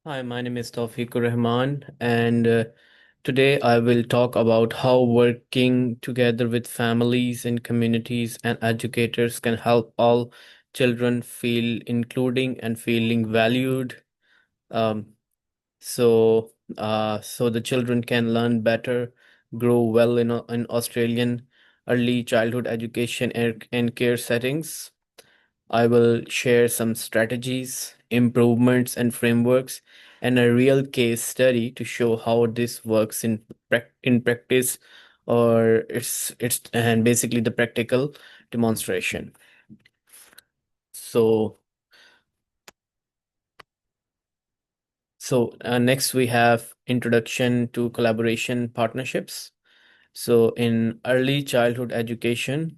Hi, my name is Tawfiqur Rahman, and today I will talk about how working together with families and communities and educators can help all children feel including and feeling valued. Um, so the children can learn better, grow well in Australian early childhood education and care settings. I will share some strategies, improvements, and frameworks, and a real case study to show how this works in practice, or it's and basically the practical demonstration. So next we have introduction to collaboration partnerships. So in early childhood education,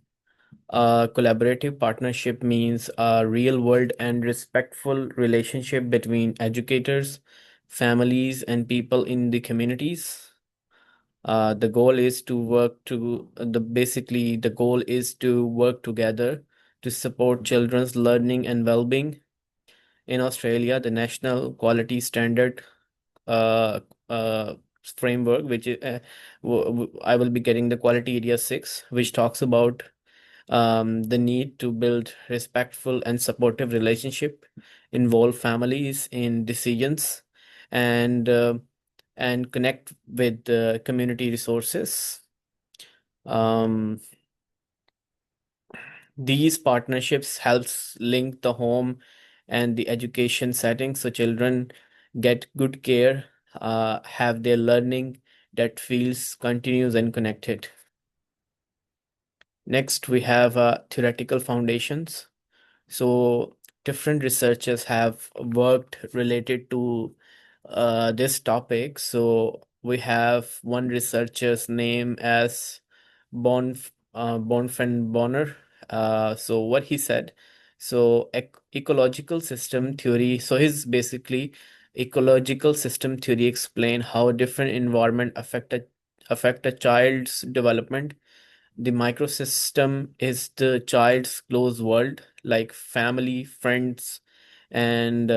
a collaborative partnership means a real world and respectful relationship between educators, families, and people in the communities. The goal is to work to the basically the goal is to work together to support children's learning and well-being. In Australia, the National Quality Standard uh, uh, framework, which is I will be getting the Quality Area 6, which talks about the need to build respectful and supportive relationship, involve families in decisions, and uh, and connect with community resources. Um, these partnerships helps link the home and the education setting so children get good care, have their learning that feels continuous and connected. Next, we have theoretical foundations. So different researchers have worked related to this topic. So we have one researcher's name as Bonfen Bonner. So what he said, so ecological system theory. So his basically ecological system theory explain how different environment affect a child's development. The microsystem is the child's close world, like family, friends, and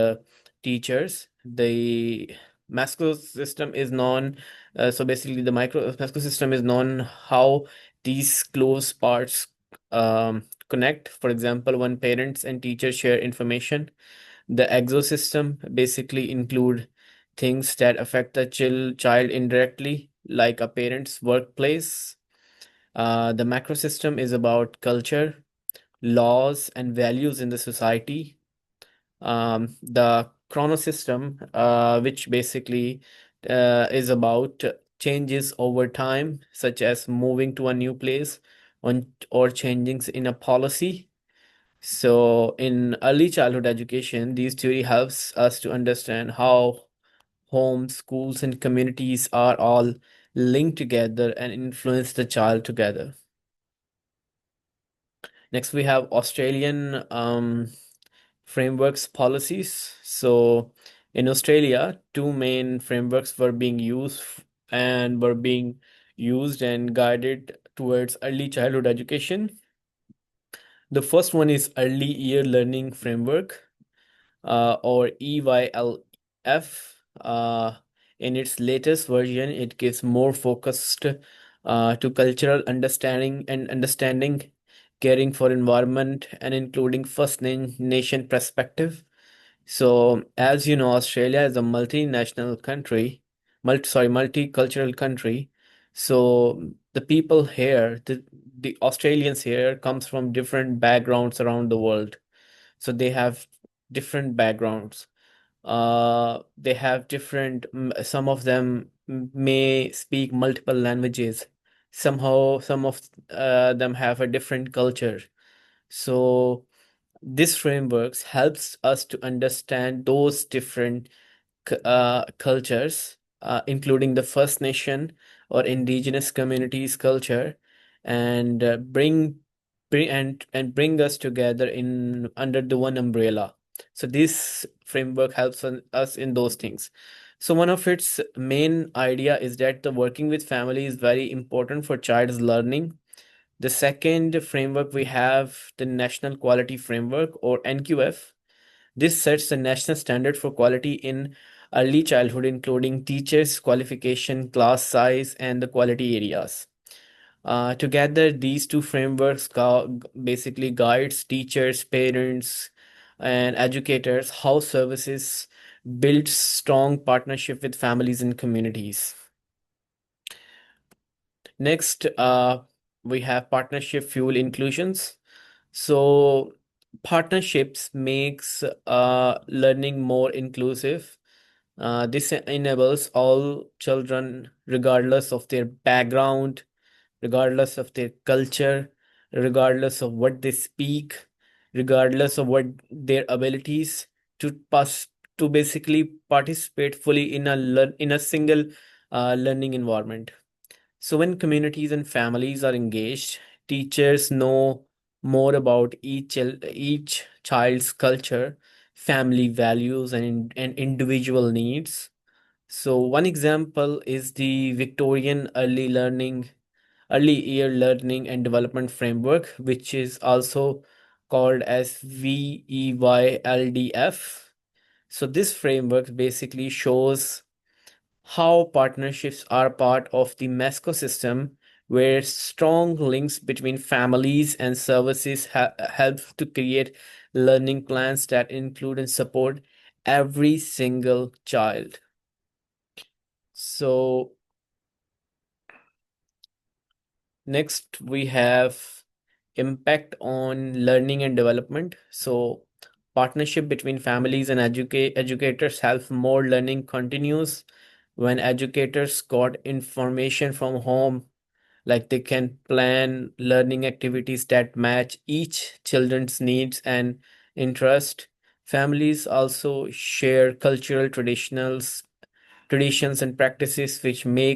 teachers. The macrosystem is known. So basically, the macrosystem is known how these close parts connect. For example, when parents and teachers share information, the exosystem basically include things that affect the child indirectly, like a parent's workplace. The macro system is about culture, laws, and values in the society. The chronosystem, which basically is about changes over time, such as moving to a new place or changes in a policy. So, in early childhood education, these theory helps us to understand how homes, schools, and communities are all linked together and influence the child together. Next, we have Australian frameworks policies. So, in Australia, two main frameworks were being used and guided towards early childhood education. The first one is Early Year Learning Framework, or EYLF. In its latest version, it gives more focused to cultural understanding, caring for environment, and including Nation perspective. So, as you know, Australia is a multinational country, multicultural country. So the people here, the Australians here, comes from different backgrounds around the world. So they have different backgrounds. They have some of them may speak multiple languages. Somehow, some of them have a different culture. So this frameworks helps us to understand those different cultures, including the First Nation or indigenous communities culture, and bring us together in under the one umbrella. So this framework helps us in those things. So one of its main idea is that the working with family is very important for child's learning. The second framework we have the National Quality Framework, or NQF. This sets the national standard for quality in early childhood, including teachers, qualification, class size, and the quality areas. Together, these two frameworks basically guides teachers, parents, and educators how services build strong partnership with families and communities. Next, we have partnership fuel inclusions. So partnerships makes learning more inclusive. This enables all children, regardless of their background, regardless of their culture, regardless of what they speak, regardless of what their abilities, to pass to basically participate fully in a single learning environment. So when communities and families are engaged, teachers know more about each child's culture, family values, and individual needs. So one example is the Victorian early year learning and development framework, which is also called as VEYLDF. So this framework basically shows how partnerships are part of the MESCO system, where strong links between families and services help to create learning plans that include and support every single child. So next we have impact on learning and development. So partnership between families and educators help more learning continues when educators got information from home, like they can plan learning activities that match each children's needs and interest. Families also share cultural traditions and practices, which may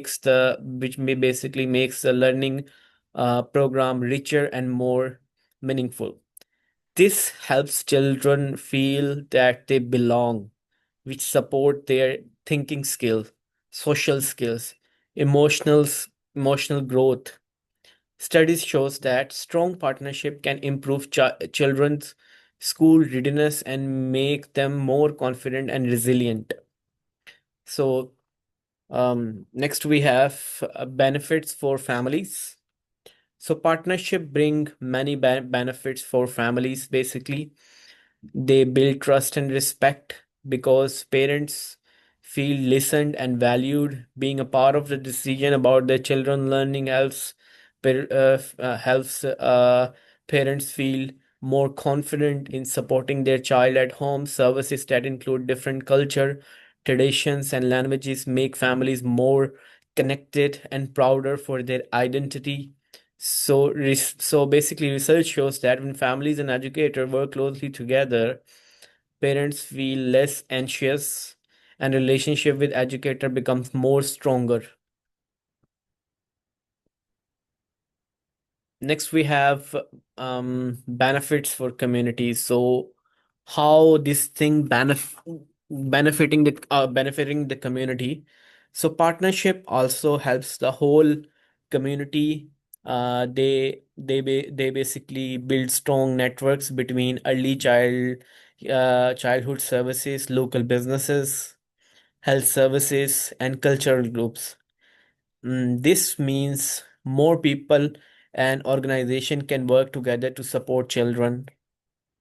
basically makes the learning program richer and more meaningful. This helps children feel that they belong, which support their thinking skills, social skills, emotional emotional growth. Studies shows that strong partnership can improve children's school readiness and make them more confident and resilient. So, next we have benefits for families. So, partnership bring many benefits for families. Basically, they build trust and respect because parents feel listened and valued. Being a part of the decision about their children learning helps parents feel more confident in supporting their child at home. Services that include different culture, traditions, and languages make families more connected and prouder for their identity. So basically, research shows that when families and educators work closely together, parents feel less anxious and relationship with educator becomes more stronger. Next, we have benefits for communities. So, how this thing benefiting the community. So, partnership also helps the whole community. They basically build strong networks between childhood services, local businesses, health services, and cultural groups. This means more people and organization can work together to support children.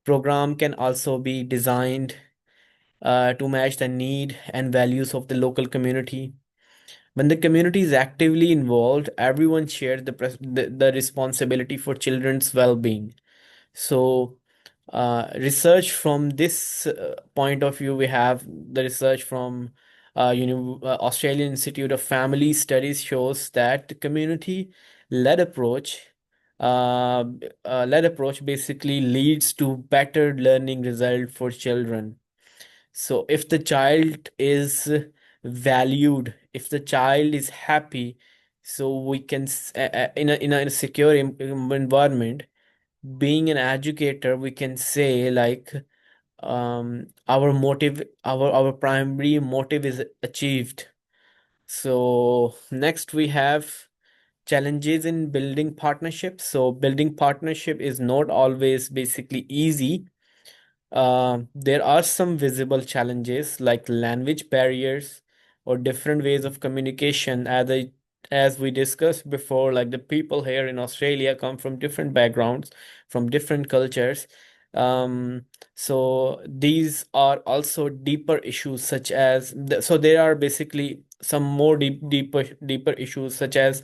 Program can also be designed to match the need and values of the local community. When the community is actively involved, everyone shares the responsibility for children's well-being. So, research from this point of view, we have the research from Australian Institute of Family Studies shows that the community-led approach, uh, led approach basically leads to better learning result for children. So, if the child is valued, if the child is happy, so we can in a secure environment, being an educator, we can say like our primary motive is achieved. So next we have challenges in building partnerships. So building partnership is not always basically easy. There are some visible challenges like language barriers or different ways of communication. As we discussed before, like the people here in Australia come from different backgrounds, from different cultures. Um, so these are also deeper issues such as so there are basically some more deeper issues such as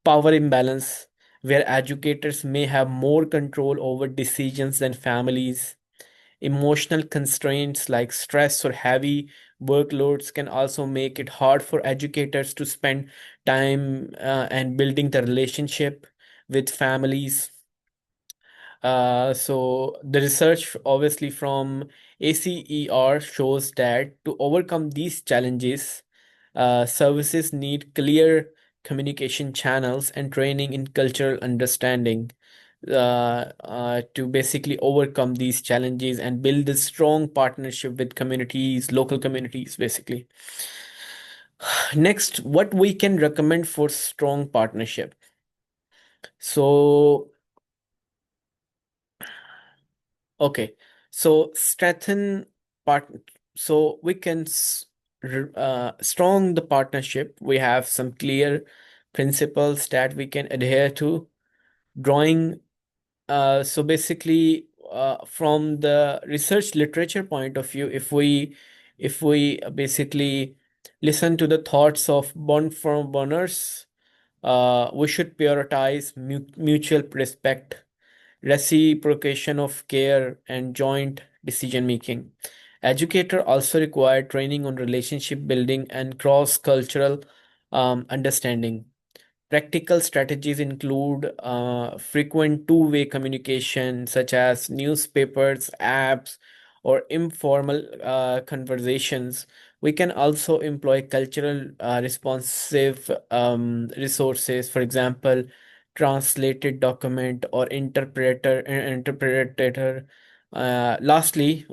power imbalance, where educators may have more control over decisions than families. Emotional constraints like stress or heavy workloads can also make it hard for educators to spend time and building the relationship with families. So the research obviously from ACER shows that to overcome these challenges, services need clear communication channels and training in cultural understanding to basically overcome these challenges and build a strong partnership with communities, local communities, basically. Next, what we can recommend for strong partnership. So, okay, so strengthen part. So we can strong the partnership. We have some clear principles that we can adhere to. Drawing so basically, from the research literature point of view, if we basically listen to the thoughts of born from Bonners, we should prioritize mutual respect, reciprocation of care, and joint decision making. Educator also require training on relationship building and cross-cultural understanding. Practical strategies include frequent two-way communication, such as newspapers, apps, or informal conversations. We can also employ cultural responsive resources, for example, translated document or interpreter. Lastly,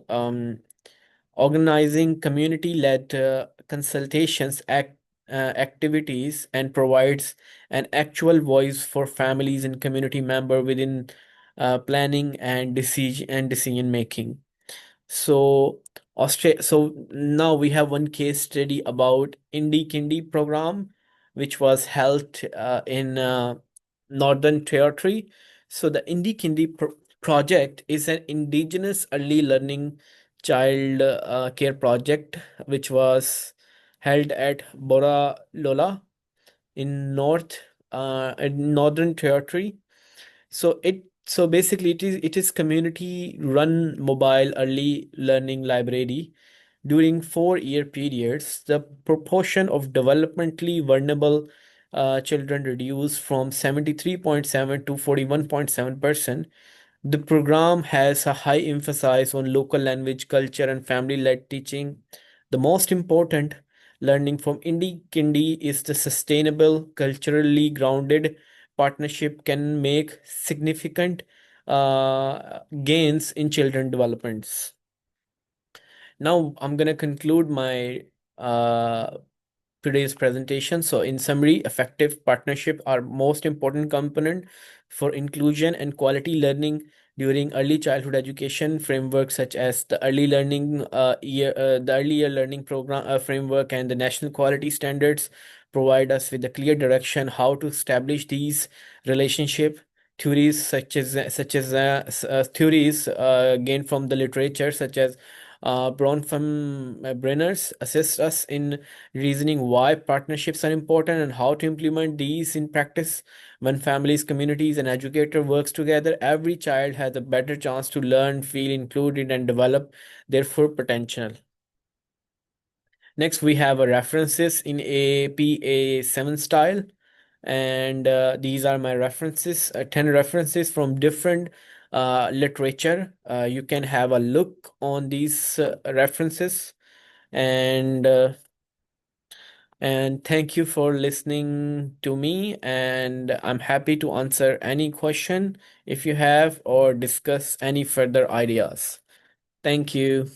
organizing community-led consultations activities and provides an actual voice for families and community member within planning and decision making. So so now we have one case study about Indie Kindy program, which was held in Northern Territory. So the Indie Kindy project is an indigenous early learning child care project, which was held at Bora Lola in Northern Territory. So basically it is community run mobile early learning library. During 4 year periods, the proportion of developmentally vulnerable children reduced from 73.7 to 41.7%. The program has a high emphasis on local language, culture, and family-led teaching. The most important learning from Indie Kindy is the sustainable, culturally grounded partnership can make significant gains in children developments. Now I'm gonna conclude my uh, today's presentation. So in summary, effective partnership are most important component for inclusion and quality learning during early childhood education frameworks such as the the early year learning program framework and the national quality standards provide us with a clear direction how to establish these relationship. Theories theories gained from the literature such as Braun from Brenner's assist us in reasoning why partnerships are important and how to implement these in practice. When families, communities, and educator works together, every child has a better chance to learn, feel included, and develop their full potential. Next, we have a references in APA7 style, and these are my references, 10 references from different literature. You can have a look on these references, and thank you for listening to me, and I'm happy to answer any question if you have or discuss any further ideas. Thank you.